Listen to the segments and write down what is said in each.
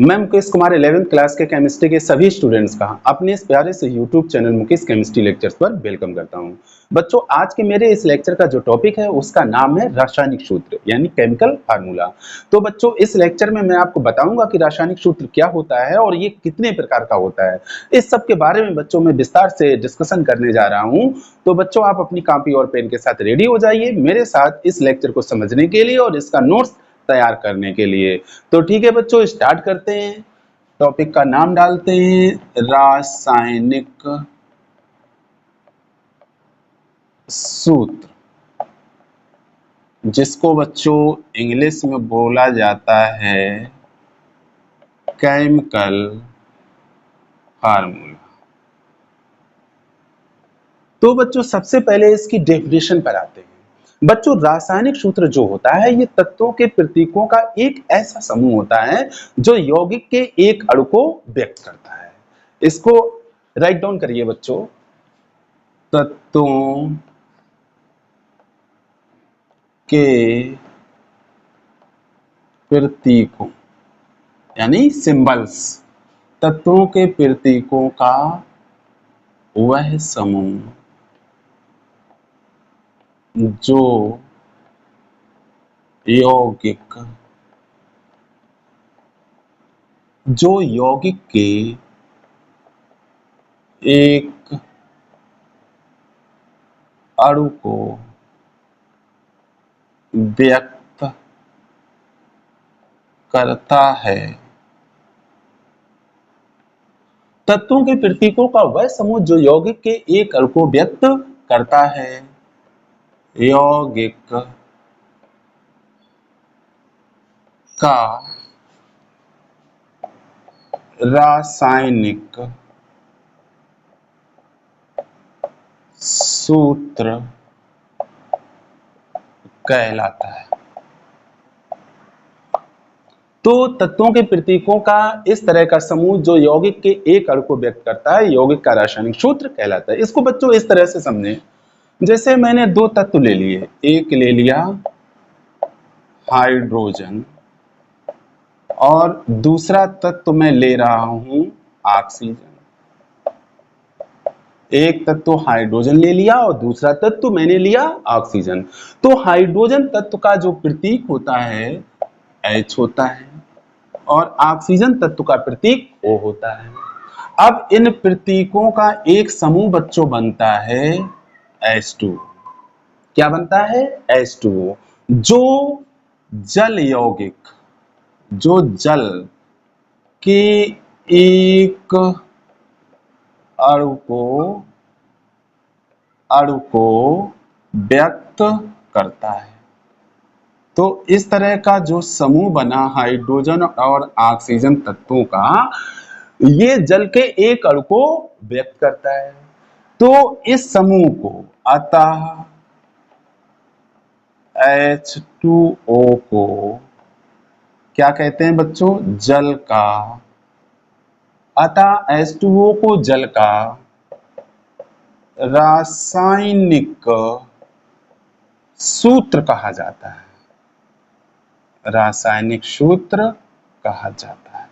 मैं Mukesh Kumar 11th class के chemistry के सभी स्टूडेंट्स का अपने इस प्यारे से YouTube channel Mukesh chemistry lectures पर वेलकम करता हूं। बच्चों, आज के मेरे इस लेक्चर का जो टॉपिक है उसका नाम है रासायनिक सूत्र यानी केमिकल फार्मूला। तो बच्चों, इस लेक्चर में मैं आपको बताऊंगा कि रासायनिक सूत्र क्या होता है और ये कितने प्रकार का होता है। इस सब के बारे में बच्चों मैं विस्तार से डिस्कशन करने जा रहा हूँ। तो बच्चों, आप अपनी कॉपी और पेन के साथ रेडी हो जाइए मेरे साथ इस लेक्चर को समझने के लिए और इसका नोट्स तैयार करने के लिए। तो ठीक है बच्चों, स्टार्ट करते हैं। टॉपिक का नाम डालते हैं रासायनिक सूत्र, जिसको बच्चों इंग्लिश में बोला जाता है केमिकल फार्मूला। तो बच्चों, सबसे पहले इसकी डेफिनेशन पर आते हैं। बच्चों, रासायनिक सूत्र जो होता है ये तत्वों के प्रतीकों का एक ऐसा समूह होता है जो यौगिक के एक अणु को व्यक्त करता है। इसको राइट डाउन करिए बच्चों। तत्वों के प्रतीकों यानी सिंबल्स, तत्वों के प्रतीकों का वह समूह जो यौगिक के एक अणु को व्यक्त करता है। तत्वों के प्रतीकों का वह समूह जो यौगिक के एक अणु को व्यक्त करता है। यौगिक का रासायनिक सूत्र कहलाता है। तो तत्वों के प्रतीकों का इस तरह का समूह जो यौगिक के एक अणु को व्यक्त करता है, यौगिक का रासायनिक सूत्र कहलाता है। इसको बच्चों इस तरह से समझें, जैसे मैंने दो तत्व ले लिए, एक ले लिया हाइड्रोजन और दूसरा तत्व मैं ले रहा हूं ऑक्सीजन। एक तत्व हाइड्रोजन ले लिया और दूसरा तत्व मैंने लिया ऑक्सीजन। तो हाइड्रोजन तत्व का जो प्रतीक होता है H होता है और ऑक्सीजन तत्व का प्रतीक O होता है। अब इन प्रतीकों का एक समूह बच्चों बनता है H2। क्या बनता है? H2O, जो जल के एक अणु को व्यक्त करता है। तो इस तरह का जो समूह बना हाइड्रोजन और ऑक्सीजन तत्वों का, ये जल के एक अणु को व्यक्त करता है। तो इस समूह को अतः H2O को क्या कहते हैं बच्चों? जल का। अतः H2O को जल का रासायनिक सूत्र कहा जाता है। रासायनिक सूत्र कहा जाता है।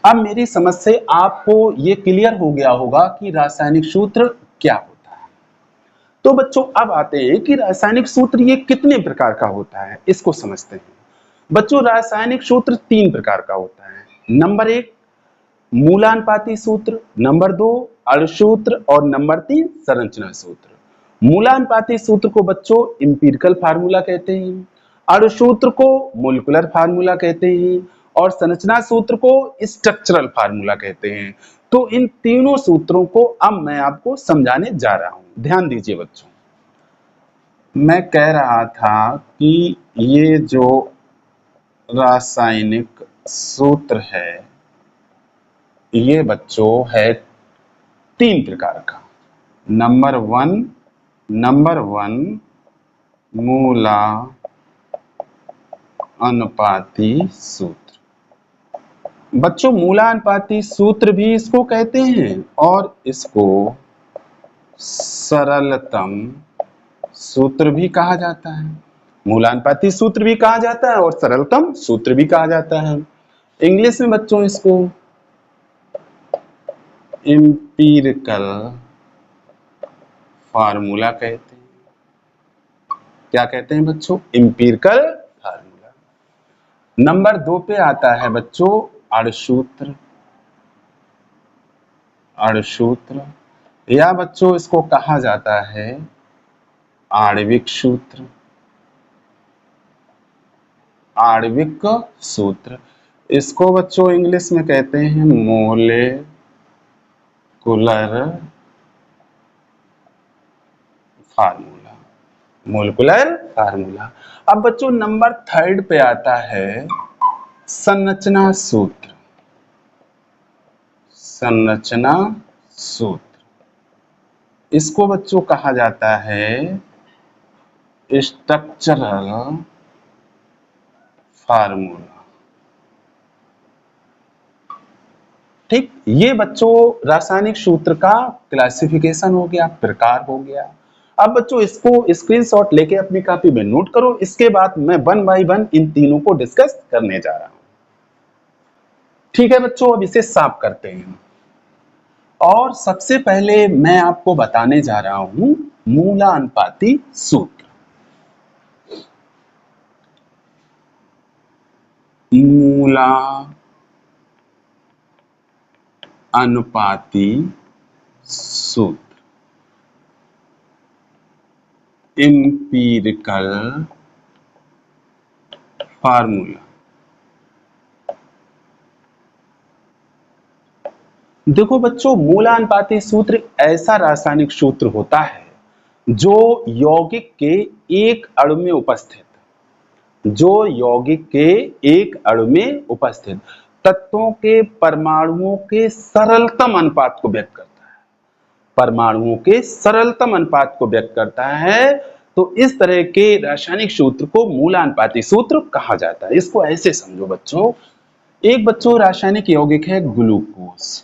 अब मेरी समझ से आपको ये क्लियर हो गया होगा कि रासायनिक सूत्र क्या होता है। तो बच्चों, अब आते हैं कि रासायनिक सूत्र ये कितने प्रकार का होता है, इसको समझते हैं। बच्चों, रासायनिक सूत्र तीन प्रकार का होता है। नंबर 1 मूलानुपाती सूत्र, नंबर 2 अणु सूत्र और नंबर 3 संरचना सूत्र। मूलानुपाती सूत्र को बच्चों इंपिरिकल फार्मूला कहते हैं, अणु सूत्र को मोलिकुलर फार्मूला कहते हैं और संरचना सूत्र को स्ट्रक्चरल फार्मूला कहते हैं। तो इन तीनों सूत्रों को अब मैं आपको समझाने जा रहा हूं। ध्यान दीजिए बच्चों, मैं कह रहा था कि ये जो रासायनिक सूत्र है ये बच्चों है तीन प्रकार का। नंबर वन मूला अनुपाती सूत्र। बच्चों, मूलानुपाती सूत्र भी इसको कहते हैं और इसको सरलतम सूत्र भी कहा जाता है। मूलानुपाती सूत्र भी कहा जाता है और सरलतम सूत्र भी कहा जाता है। इंग्लिश में बच्चों इसको एम्पिरिकल फार्मूला कहते हैं। क्या कहते हैं बच्चों? Empirical formula. नंबर 2 पे आता है बच्चों अणुसूत्र। अणुसूत्र या बच्चों इसको कहा जाता है आणविक सूत्र। आणविक सूत्र इसको बच्चों इंग्लिश में कहते हैं मोलेकुलर फार्मूला। Molecular formula. अब बच्चों नंबर 3 पे आता है संरचना सूत्र। संरचना सूत्र इसको बच्चों कहा जाता है स्ट्रक्चरल फार्मूला। ठीक, ये बच्चों रासायनिक सूत्र का क्लासिफिकेशन हो गया, प्रकार हो गया। अब बच्चों इसको स्क्रीनशॉट लेके अपनी कॉपी में नोट करो। इसके बाद मैं 1 बाय 1 इन तीनों को डिस्कस करने जा रहा हूं। ठीक है बच्चों, अब इसे साफ करते हैं। और सबसे पहले मैं आपको बताने जा रहा हूं मूलानुपाती सूत्र। मूलानुपाती सूत्र, एम्पिरिकल फार्मूला। देखो बच्चों, मूलानुपाती सूत्र ऐसा रासायनिक सूत्र होता है जो यौगिक के एक अणु में उपस्थित तत्वों के परमाणुओं के सरलतम अनुपात को व्यक्त करता है। परमाणुओं के सरलतम अनुपात को व्यक्त करता है। तो इस तरह के रासायनिक सूत्र को मूलानुपाती सूत्र कहा जाता है। इसको ऐसे समझो बच्चों, एक बच्चों रासायनिक यौगिक है ग्लूकोज।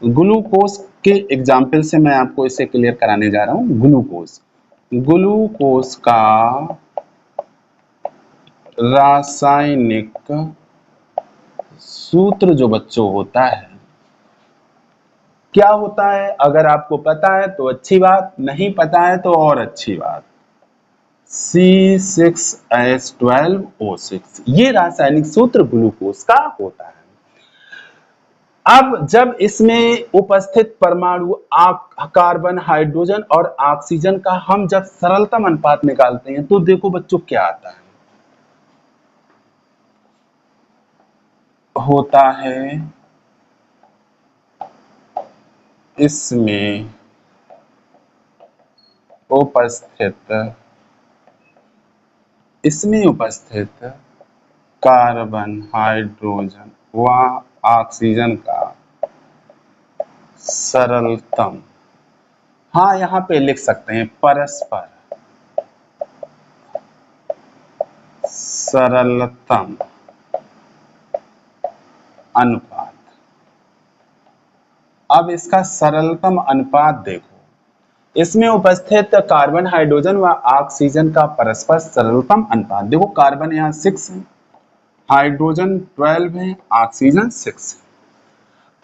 ग्लूकोज के एग्जाम्पल से मैं आपको इसे क्लियर कराने जा रहा हूं। ग्लूकोज का रासायनिक सूत्र जो बच्चों होता है, क्या होता है? अगर आपको पता है तो अच्छी बात, नहीं पता है तो और अच्छी बात। C6H12O6 ये रासायनिक सूत्र ग्लूकोज का होता है। अब जब इसमें उपस्थित परमाणु कार्बन, हाइड्रोजन और ऑक्सीजन का हम जब सरलतम अनुपात निकालते हैं तो देखो बच्चों क्या आता है। होता है इसमें उपस्थित कार्बन, हाइड्रोजन व ऑक्सीजन का सरलतम, हाँ यहां पे लिख सकते हैं परस्पर सरलतम अनुपात। अब इसका सरलतम अनुपात देखो, इसमें उपस्थित कार्बन, हाइड्रोजन व ऑक्सीजन का परस्पर सरलतम अनुपात देखो। कार्बन यहाँ 6 है, हाइड्रोजन 12 है, ऑक्सीजन 6 है।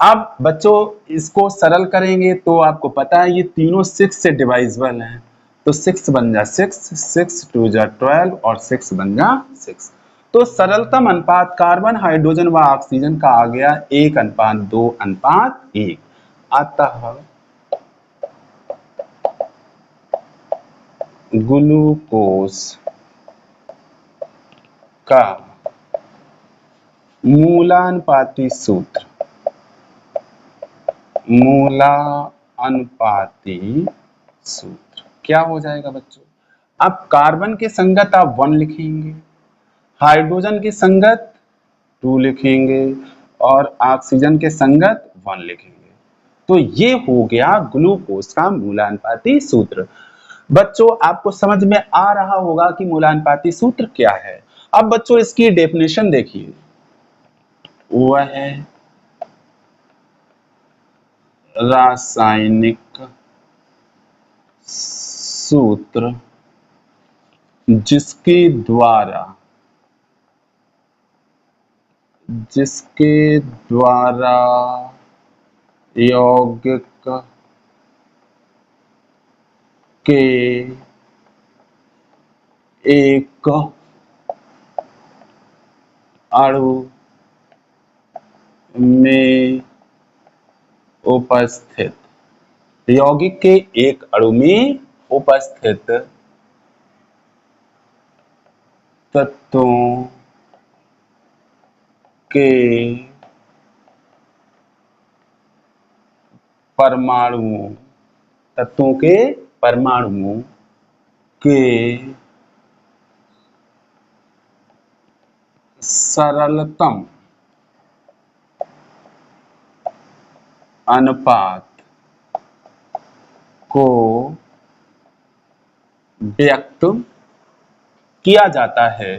अब बच्चों इसको सरल करेंगे तो आपको पता है ये तीनों 6 से डिवाइजेबल हैं। तो 6 बन जा 6, 6 2 जा 12 और 6 बन जा 6। तो सरलतम अनुपात कार्बन, हाइड्रोजन व ऑक्सीजन का आ गया 1:2:1। अतः ग्लूकोज का मूलानुपाती सूत्र क्या हो जाएगा बच्चों? अब कार्बन के संगत आप 1 लिखेंगे, हाइड्रोजन की संगत 2 लिखेंगे और ऑक्सीजन के संगत 1 लिखेंगे। तो ये हो गया ग्लूकोज का मूलानुपाती सूत्र। बच्चों आपको समझ में आ रहा होगा कि मूलानुपाती सूत्र क्या है। अब बच्चों इसकी डेफिनेशन देखिए, वह है रासायनिक सूत्र जिसके द्वारा यौगिक के एक अणु में उपस्थित यौगिक के एक अणु में उपस्थित तत्वों के परमाणुओं के सरलतम अनुपात को व्यक्त किया जाता है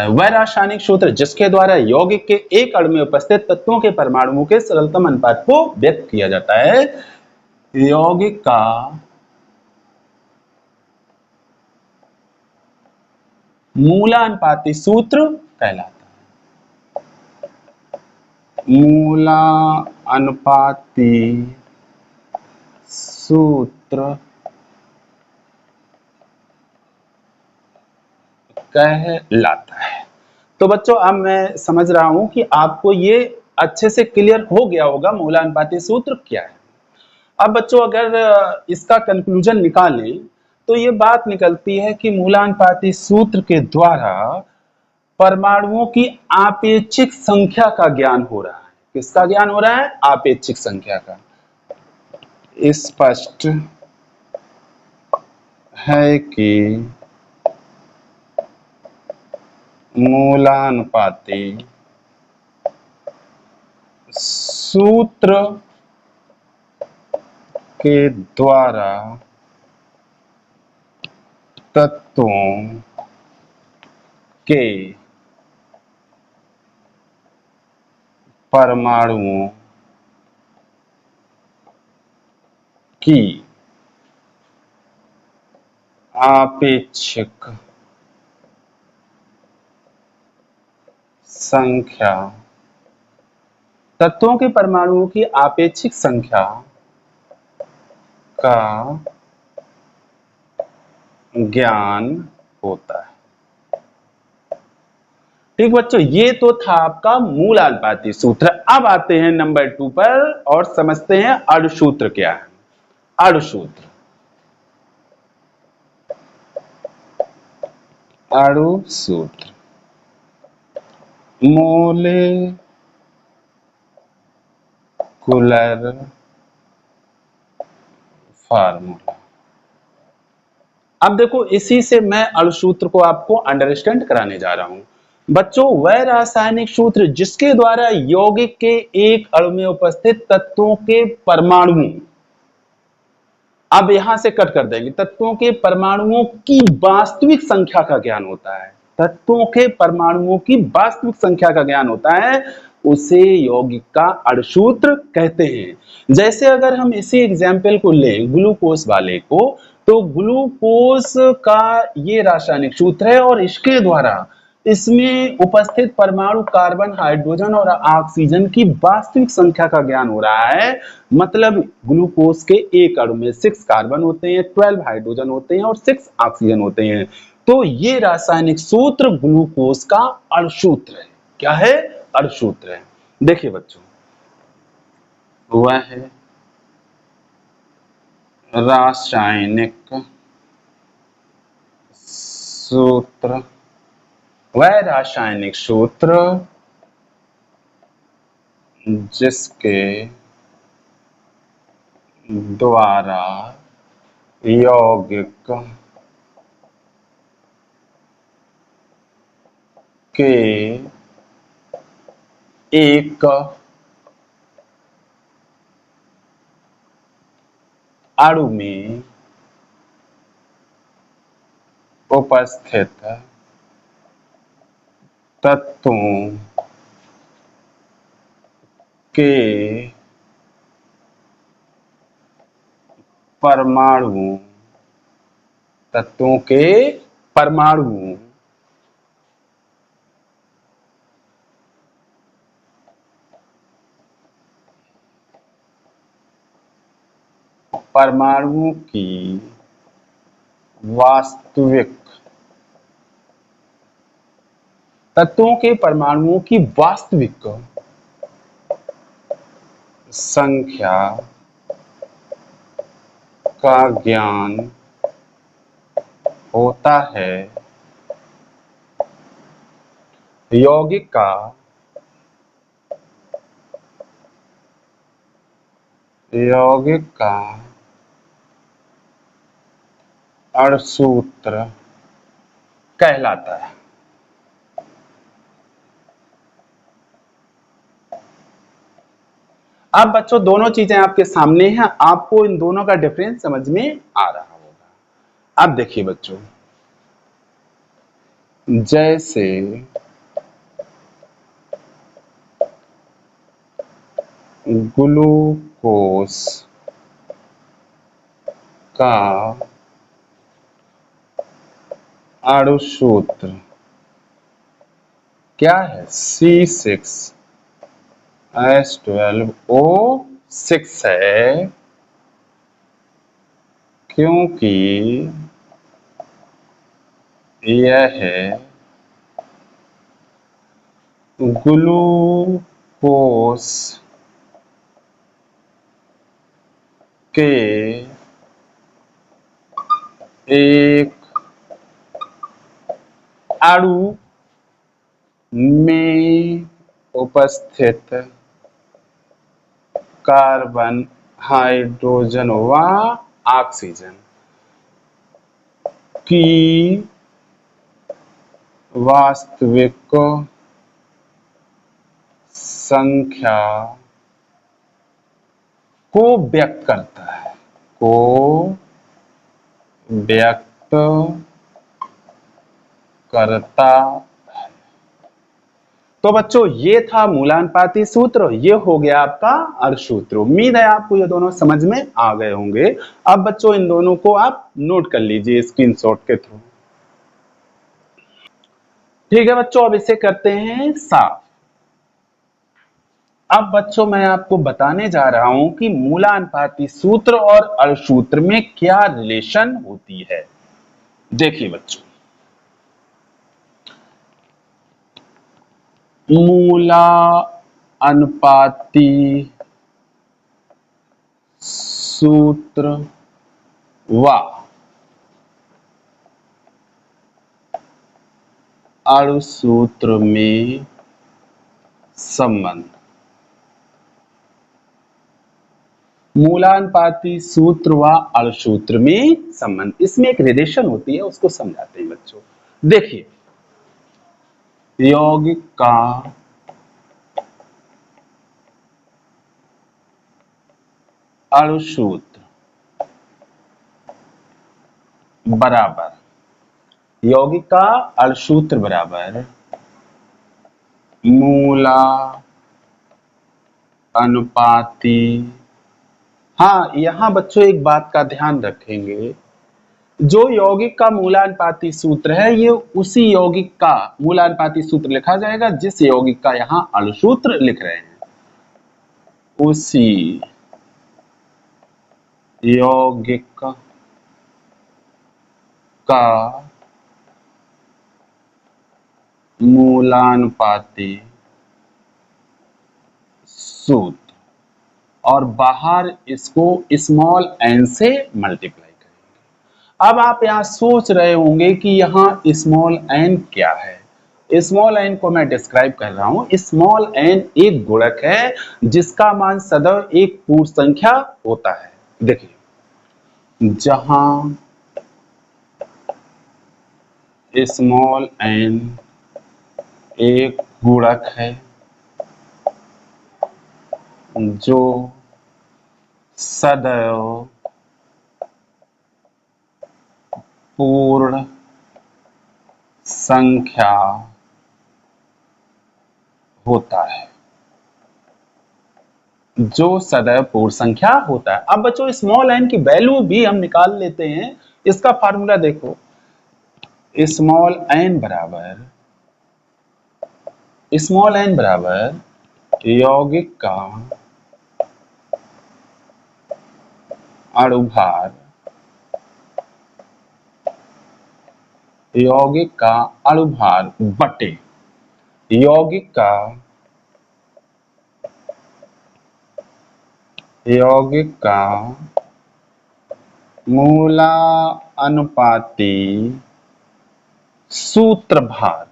वह रासायनिक सूत्र जिसके द्वारा यौगिक के एक अणु में उपस्थित तत्वों के परमाणुओं के सरलतम अनुपात को व्यक्त किया जाता है यौगिक का मूलानुपाती सूत्र कहलाता है। मूलानुपाती सूत्र कहलाता है। तो बच्चों अब मैं समझ रहा हूं कि आपको ये अच्छे से क्लियर हो गया होगा मूलानुपाती सूत्र क्या है। अब बच्चों अगर इसका कंक्लूजन निकालें तो ये बात निकलती है कि मूलानुपाती सूत्र के द्वारा परमाणुओं की आपेक्षिक संख्या का ज्ञान हो रहा है। किसका ज्ञान हो रहा है? आपेक्षिक संख्या का। स्पष्ट है कि मूलानुपाती सूत्र के द्वारा तत्वों के परमाणुओं की आपेक्षिक संख्या तत्वों के परमाणुओं की आपेक्षिक संख्या का ज्ञान होता है। ठीक बच्चों, ये तो था आपका मूलानुपाती सूत्र। अब आते हैं नंबर 2 पर और समझते हैं अणुसूत्र क्या है। अणुसूत्र मोलेकुलर फार्मूला। अब देखो इसी से मैं अणुसूत्र को आपको अंडरस्टैंड कराने जा रहा हूं। बच्चों वह रासायनिक सूत्र जिसके द्वारा यौगिक के एक अणु में उपस्थित तत्वों के परमाणुओं, अब यहां से कट कर देंगे, तत्वों के परमाणुओं की वास्तविक संख्या का ज्ञान होता है। तत्वों के परमाणुओं की वास्तविक संख्या का ज्ञान होता है, उसे यौगिक का अणुसूत्र कहते हैं। जैसे अगर हम इसी एग्जाम्पल को लें ग्लूकोज वाले को, तो ग्लूकोज का ये रासायनिक सूत्र है और इसके द्वारा इसमें उपस्थित परमाणु कार्बन, हाइड्रोजन और ऑक्सीजन की वास्तविक संख्या का ज्ञान हो रहा है। मतलब ग्लूकोज के एक अणु में 6 कार्बन होते हैं, 12 हाइड्रोजन होते हैं और 6 ऑक्सीजन होते हैं। तो ये रासायनिक सूत्र ग्लूकोज का अणुसूत्र है। क्या है? अणुसूत्र है। देखिए बच्चों, वह है रासायनिक सूत्र, वह रासायनिक सूत्र जिसके द्वारा यौगिक के एक अणु में उपस्थित तत्वों के परमाणु, तत्वों के परमाणु, परमाणुओं की वास्तविक, तत्वों के परमाणुओं की वास्तविक संख्या का ज्ञान होता है। यौगिक का अणुसूत्र कहलाता है। अब बच्चों दोनों चीजें आपके सामने हैं, आपको इन दोनों का डिफरेंस समझ में आ रहा होगा। अब देखिए बच्चों, जैसे ग्लूकोस का अणुसूत्र क्या है? C6H12O6 है, क्योंकि यह ग्लूकोस के एक अणु में उपस्थित कार्बन, हाइड्रोजन व ऑक्सीजन की वास्तविक संख्या को व्यक्त करता है, है। तो बच्चों ये था मूलानुपाती सूत्र, ये हो गया आपका अणुसूत्र। उम्मीद है आपको ये दोनों समझ में आ गए होंगे। अब बच्चों इन दोनों को आप नोट कर लीजिए स्क्रीनशॉट के थ्रू। ठीक है बच्चों, अब इसे करते हैं साफ। अब बच्चों मैं आपको बताने जा रहा हूं कि मूलानुपाती सूत्र और अणुसूत्र में क्या रिलेशन होती है। देखिए बच्चों, मूलानुपाती सूत्र व अणुसूत्र में संबंध। मूलानुपाती सूत्र व अणुसूत्र में संबंध, इसमें एक रिलेशन होती है, उसको समझाते हैं बच्चों। देखिए, यौगिक का अणुसूत्र बराबर, यौगिक का अणुसूत्र बराबर मूलानुपाती। हाँ, यहां बच्चों एक बात का ध्यान रखेंगे, जो यौगिक का मूलानुपाती सूत्र है ये उसी यौगिक का मूलानुपाती सूत्र लिखा जाएगा जिस यौगिक का यहां अणुसूत्र लिख रहे हैं, उसी यौगिक का मूलानुपाती सूत्र, और बाहर इसको स्मॉल n से मल्टीप्लाई करेंगे। अब आप यहां सोच रहे होंगे कि यहां स्मॉल n क्या है। स्मॉल n को मैं डिस्क्राइब कर रहा हूं। स्मॉल n एक गुणक है जिसका मान सदैव एक पूर्ण संख्या होता है। देखिए, जहां स्मॉल n एक गुणक है जो सदैव पूर्ण संख्या होता है, जो सदैव पूर्ण संख्या होता है। अब बच्चों स्मॉल n की वैल्यू भी हम निकाल लेते हैं। इसका फार्मूला देखो, स्मॉल n बराबर यौगिक का अणुभार, यौगिक का अणुभार बटे यौगिक का मूलानुपाती सूत्र भार।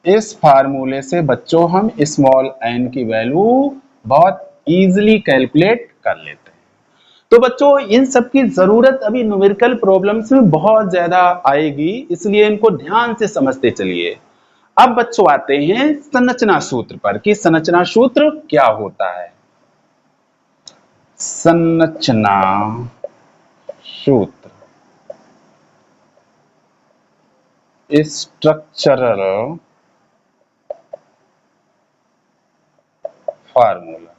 इस फार्मूले से बच्चों हम स्मॉल n की वैल्यू बहुत इजीली कैलकुलेट कर लेते हैं। तो बच्चों इन सब की जरूरत अभी न्यूमेरिकल प्रॉब्लम्स में बहुत ज्यादा आएगी, इसलिए इनको ध्यान से समझते चलिए। अब बच्चों आते हैं संरचना सूत्र पर कि संरचना सूत्र क्या होता है। संरचना सूत्र, स्ट्रक्चरल फार्मूला।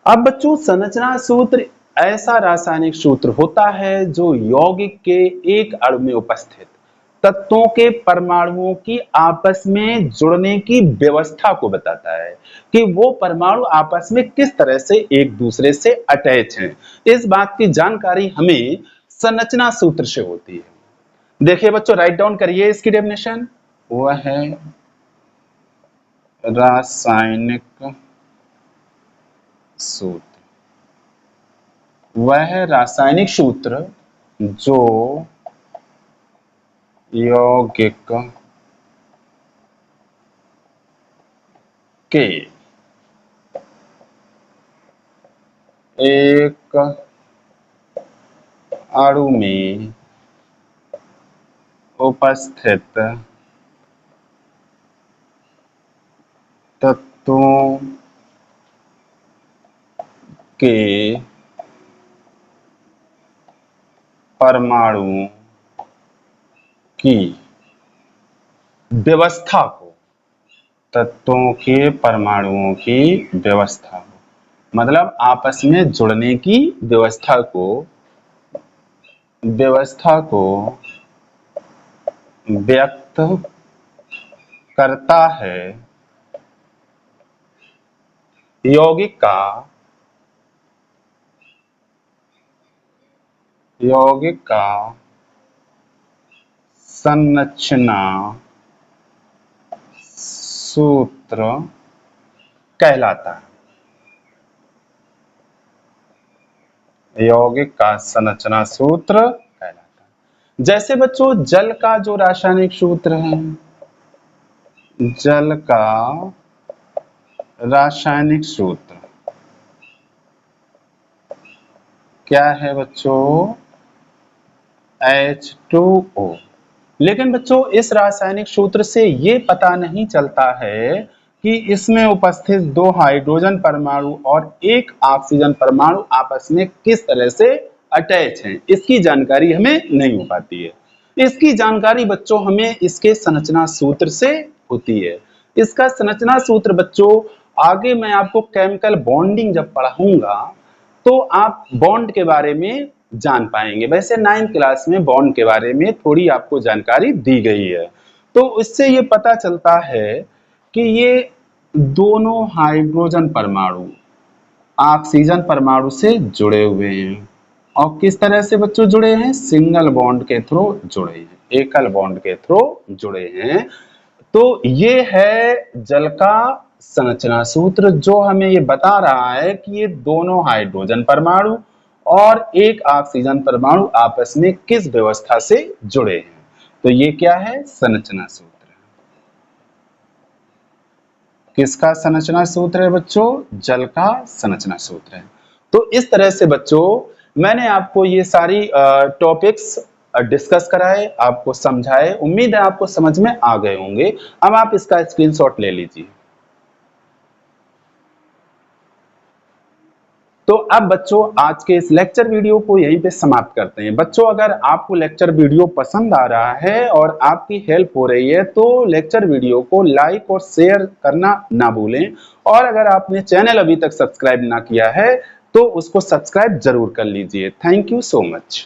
अब बच्चों संरचना सूत्र ऐसा रासायनिक सूत्र होता है जो यौगिक के एक अणु में उपस्थित तत्वों के परमाणुओं की आपस में जुड़ने की व्यवस्था को बताता है कि वो परमाणु आपस में किस तरह से एक दूसरे से अटैच हैं। इस बात की जानकारी हमें संरचना सूत्र से होती है। देखिए बच्चों, राइट डाउन करिए इसकी डेफिनेशन। वह है रासायनिक सूत्र, वह रासायनिक सूत्र जो यौगिक के एक अणु में उपस्थित तत्वों के परमाणुओं की व्यवस्था को, तत्वों के परमाणुओं की व्यवस्था को, मतलब आपस में जुड़ने की व्यवस्था को व्यक्त करता है। यौगिक का संरचना सूत्र कहलाता है। यौगिक का संरचना सूत्र कहलाता है। जैसे बच्चों जल का जो रासायनिक सूत्र है, जल का रासायनिक सूत्र क्या है बच्चों? H2O। लेकिन बच्चों इस रासायनिक सूत्र से ये पता नहीं चलता है कि इसमें उपस्थित दो हाइड्रोजन परमाणु और एक ऑक्सीजन परमाणु आपस में किस तरह से अटैच हैं। इसकी जानकारी हमें नहीं हो पाती है। इसकी जानकारी बच्चों हमें इसके संरचना सूत्र से होती है। इसका संरचना सूत्र बच्चों आगे मैं आपको केमिकल बॉन्डिंग जब पढ़ाऊंगा तो आप बॉन्ड के बारे में जान पाएंगे। वैसे 9th क्लास में बॉन्ड के बारे में थोड़ी आपको जानकारी दी गई है। तो इससे ये पता चलता है कि ये दोनों हाइड्रोजन परमाणु ऑक्सीजन परमाणु से जुड़े हुए हैं। और किस तरह से बच्चों जुड़े हैं? सिंगल बॉन्ड के थ्रू जुड़े हैं, एकल बॉन्ड के थ्रू जुड़े हैं। तो ये है जल का संरचना सूत्र जो हमें ये बता रहा है कि ये दोनों हाइड्रोजन परमाणु और एक ऑक्सीजन परमाणु आपस में किस व्यवस्था से जुड़े हैं। तो ये क्या है? संरचना सूत्र। किसका संरचना सूत्र है बच्चों? जल का संरचना सूत्र है। तो इस तरह से बच्चों मैंने आपको ये सारी टॉपिक्स डिस्कस कराए, आपको समझाए। उम्मीद है आपको समझ में आ गए होंगे। अब आप इसका स्क्रीनशॉट ले लीजिए। तो अब बच्चों आज के इस लेक्चर वीडियो को यहीं पे समाप्त करते हैं। बच्चों अगर आपको लेक्चर वीडियो पसंद आ रहा है और आपकी हेल्प हो रही है तो लेक्चर वीडियो को लाइक और शेयर करना ना भूलें, और अगर आपने चैनल अभी तक सब्सक्राइब ना किया है तो उसको सब्सक्राइब जरूर कर लीजिए। Thank you so much.